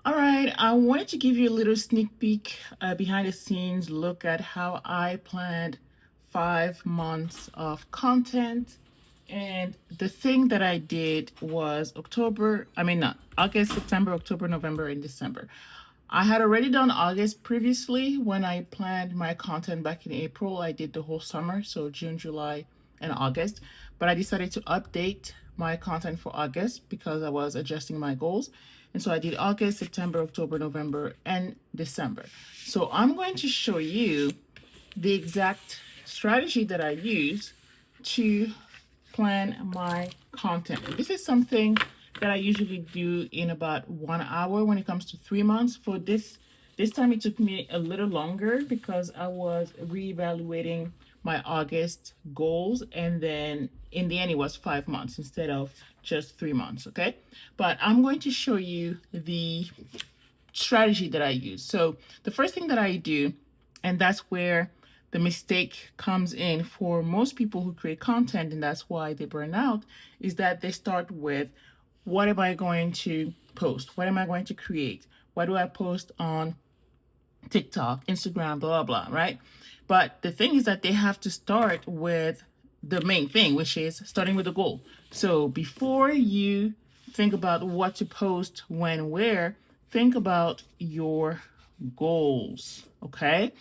All right, I wanted to give you a little sneak peek, behind the scenes look at how I planned 5 months of content. And the thing that I did was not August, September, October, November, and December. I had already done August previously when I planned my content back in April. I did the whole summer, so June, July, and August. But I decided to update my content for August because I was adjusting my goals. And so I did August, September, October, November, and December. So I'm going to show you the exact strategy that I use to plan my content. This is something that I usually do in about 1 hour when it comes to 3 months. For this time it took me a little longer because I was reevaluating my August goals, and then in the end it was 5 months instead of just 3 months. Okay, but I'm going to show you the strategy that I use. So the first thing that I do, and that's where the mistake comes in for most people who create content, and that's why they burn out, is that they start with, what am I going to post? What am I going to create? What do I post on TikTok, Instagram, blah, blah, blah, right? But the thing is that they have to start with the main thing, which is starting with a goal. So before you think about what to post, when, where, think about your goals, okay?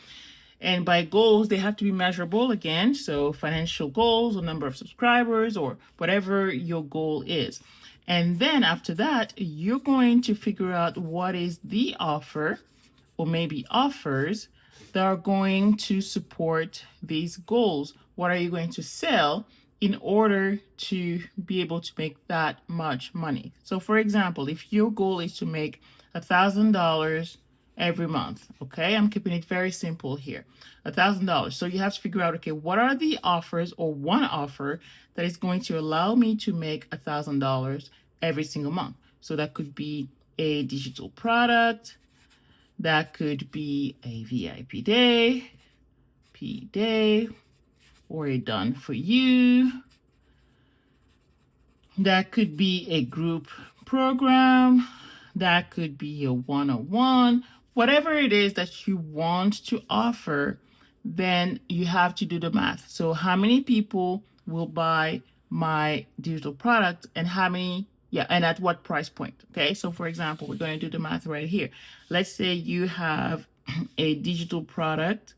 And by goals, they have to be measurable again. So financial goals or number of subscribers or whatever your goal is. And then after that, you're going to figure out what is the offer or maybe offers that are going to support these goals. What are you going to sell in order to be able to make that much money? So for example, if your goal is to make $1,000 every month, okay, I'm keeping it very simple here, $1,000. So you have to figure out, okay, what are the offers or one offer that is going to allow me to make $1,000 every single month? So that could be a digital product, that could be a VIP day, P day, or a done for you. That could be a group program. That could be a one-on-one. Whatever it is that you want to offer, then you have to do the math. So how many people will buy my digital product, and how many, and at what price point? Okay, so for example, we're going to do the math right here. Let's say you have a digital product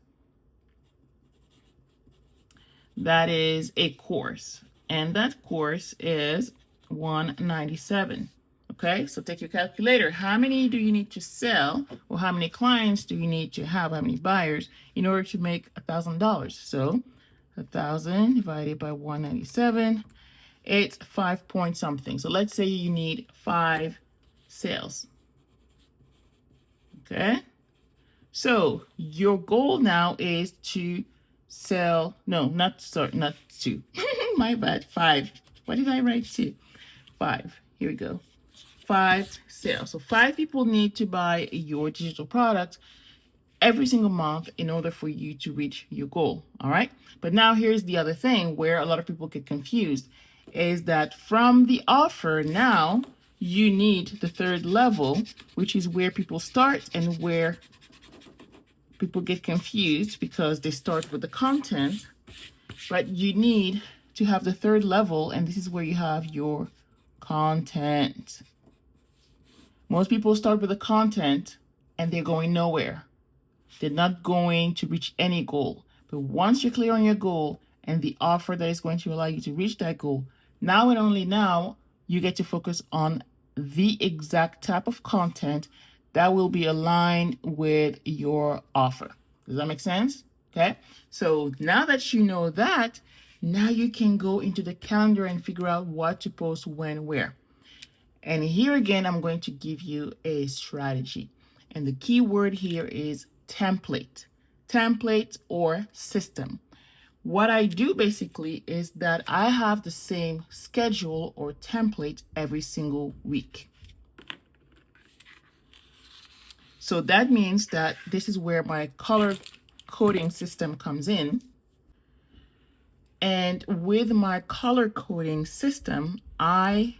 that is a course, and that course is $197. Okay, so take your calculator. How many do you need to sell, or how many clients do you need to have, how many buyers, in order to make $1,000? So 1,000 divided by 197, it's 5 point something. So let's say you need 5 sales. Okay, so your goal now is to sell, no, not two. My bad, 5. What did I write? 2, 5. Here we go. 5 sales. So 5 people need to buy your digital product every single month in order for you to reach your goal. All right. But now here's the other thing where a lot of people get confused, is that from the offer, now you need the third level, which is where people start and where people get confused because they start with the content, but you need to have the third level, and this is where you have your content. Most people start with the content and they're going nowhere. They're not going to reach any goal. But once you're clear on your goal and the offer that is going to allow you to reach that goal, now and only now, you get to focus on the exact type of content that will be aligned with your offer. Does that make sense? Okay. So now that you know that, now you can go into the calendar and figure out what to post when, where. And here again, I'm going to give you a strategy. And the key word here is template. Template or system. What I do basically is that I have the same schedule or template every single week. So that means that this is where my color coding system comes in. And with my color coding system, I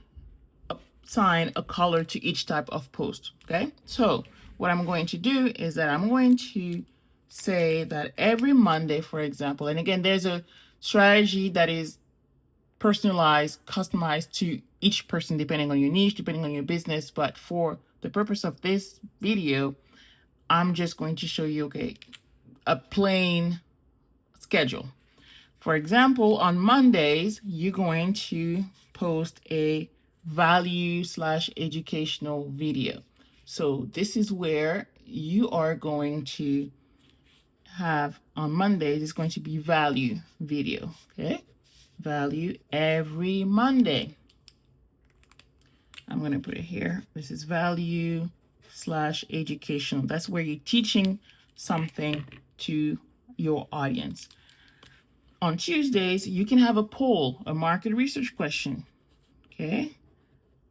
assign a color to each type of post. Okay, so what I'm going to do is that I'm going to say that every Monday, for example, and again, there's a strategy that is personalized, customized to each person depending on your niche, depending on your business. But for the purpose of this video, I'm just going to show you, okay, a plain schedule. For example, on Mondays, you're going to post a value/educational video. So this is where you are going to have on Mondays, it's going to be value video, okay? Value every Monday. I'm going to put it here. This is value/educational. That's where you're teaching something to your audience. On Tuesdays, you can have a poll, a market research question. Okay,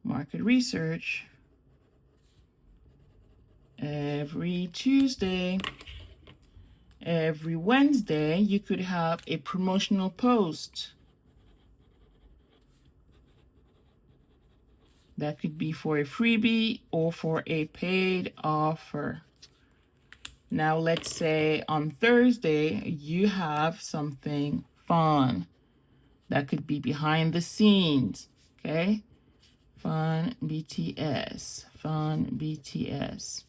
market research every Tuesday. Every Wednesday, you could have a promotional post. That could be for a freebie or for a paid offer. Now, let's say on Thursday, you have something fun. That could be behind the scenes, okay? Fun BTS, fun BTS.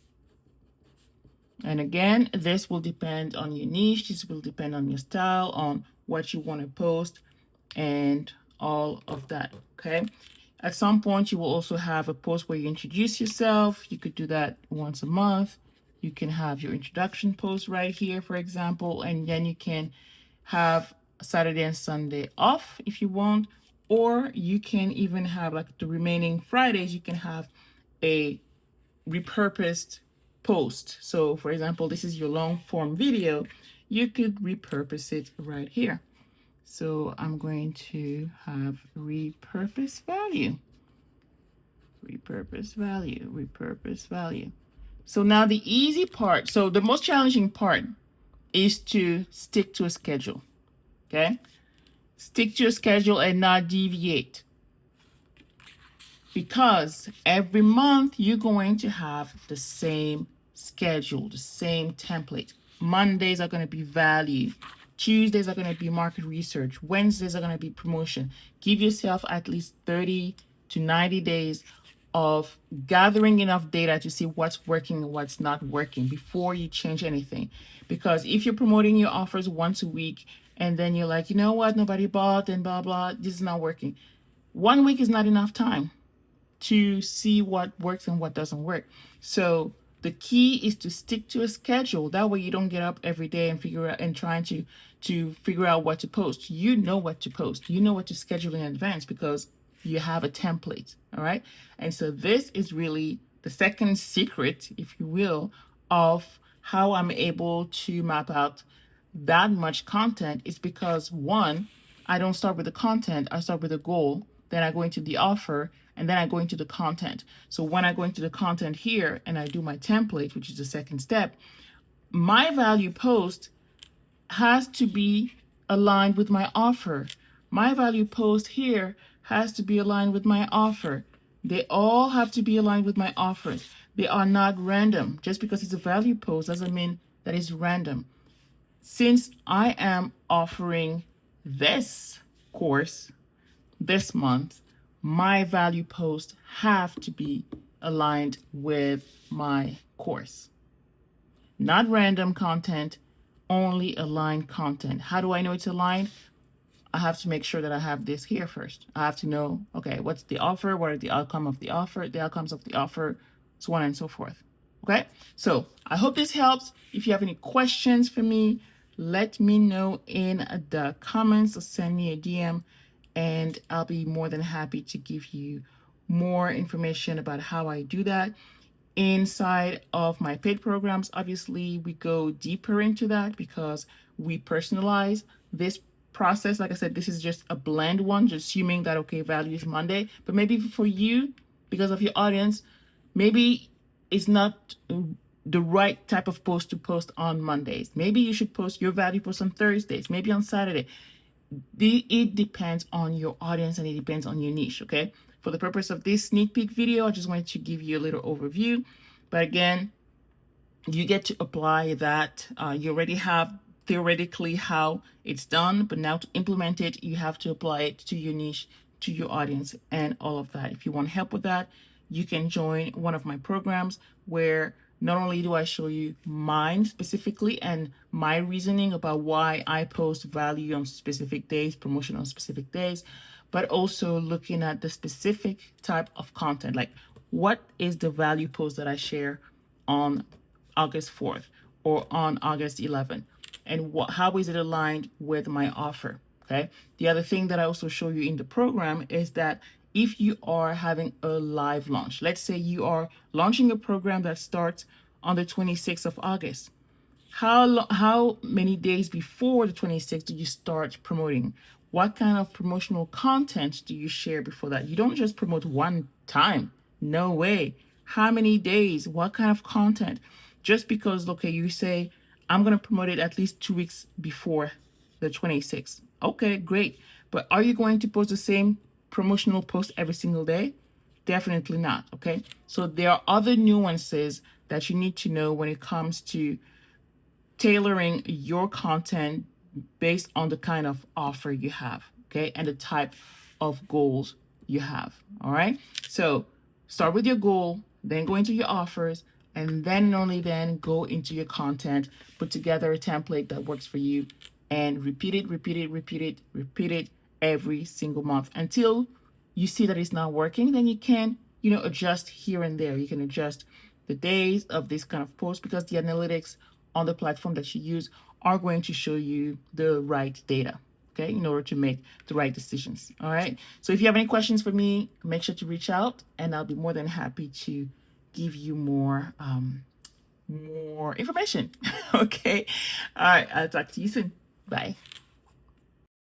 And again, this will depend on your niche. This will depend on your style, on what you want to post, and all of that, okay? At some point, you will also have a post where you introduce yourself. You could do that once a month. You can have your introduction post right here, for example, and then you can have Saturday and Sunday off if you want, or you can even have, like, the remaining Fridays, you can have a repurposed post. So for example, this is your long form video. You could repurpose it right here. So I'm going to have repurpose value, repurpose value, repurpose value. So now the easy part, so the most challenging part is to stick to a schedule, okay? Stick to a schedule and not deviate. Because every month you're going to have the same schedule, the same template. Mondays are going to be value. Tuesdays are going to be market research. Wednesdays are going to be promotion. Give yourself at least 30 to 90 days of gathering enough data to see what's working and what's not working before you change anything. Because if you're promoting your offers once a week and then you're like, you know what, nobody bought and blah, blah, this is not working. 1 week is not enough time to see what works and what doesn't work. So the key is to stick to a schedule. That way you don't get up every day and figure out and trying to figure out what to post. You know what to post. You know what to schedule in advance because you have a template. All right. And so this is really the second secret, if you will, of how I'm able to map out that much content is because, one, I don't start with the content. I start with a goal. Then I go into the offer, and then I go into the content. So when I go into the content here and I do my template, which is the second step, my value post has to be aligned with my offer. My value post here has to be aligned with my offer. They all have to be aligned with my offers. They are not random. Just because it's a value post doesn't mean that it's random. Since I am offering this course this month, my value posts have to be aligned with my course. Not random content, only aligned content. How do I know it's aligned? I have to make sure that I have this here first. I have to know, okay, what's the offer? What are the outcomes of the offer, so on and so forth. Okay, so I hope this helps. If you have any questions for me, let me know in the comments or send me a DM, and I'll be more than happy to give you more information about how I do that. Inside of my paid programs, obviously, we go deeper into that because we personalize this process. Like I said, this is just a blend one, just assuming that, okay, value is Monday. But maybe for you, because of your audience, maybe it's not the right type of post to post on Mondays. Maybe you should post your value post on Thursdays, maybe on Saturday. It depends on your audience and it depends on your niche, okay? For the purpose of this sneak peek video, I just wanted to give you a little overview. But again, you get to apply that. You already have theoretically how it's done, but now to implement it, you have to apply it to your niche, to your audience, and all of that. If you want help with that, you can join one of my programs where not only do I show you mine specifically and my reasoning about why I post value on specific days, promotion on specific days, but also looking at the specific type of content, like what is the value post that I share on August 4th or on August 11th, and how is it aligned with my offer. Okay. The other thing that I also show you in the program is that if you are having a live launch, let's say you are launching a program that starts on the 26th of August, how many days before the 26th do you start promoting? What kind of promotional content do you share before that? You don't just promote one time. No way. How many days? What kind of content? Just because, okay, you say, I'm going to promote it at least 2 weeks before the 26th. Okay, great. But are you going to post the same promotional post every single day? Definitely not. Okay. So there are other nuances that you need to know when it comes to tailoring your content based on the kind of offer you have, okay, and the type of goals you have. All right. So start with your goal, then go into your offers, and then only then go into your content. Put together a template that works for you, and repeat it every single month until you see that it's not working. Then you can, adjust here and there. You can adjust the days of this kind of post because the analytics on the platform that you use are going to show you the right data, okay, in order to make the right decisions. All right. So if you have any questions for me, make sure to reach out, and I'll be more than happy to give you more information. Okay. All right. I'll talk to you soon. Bye.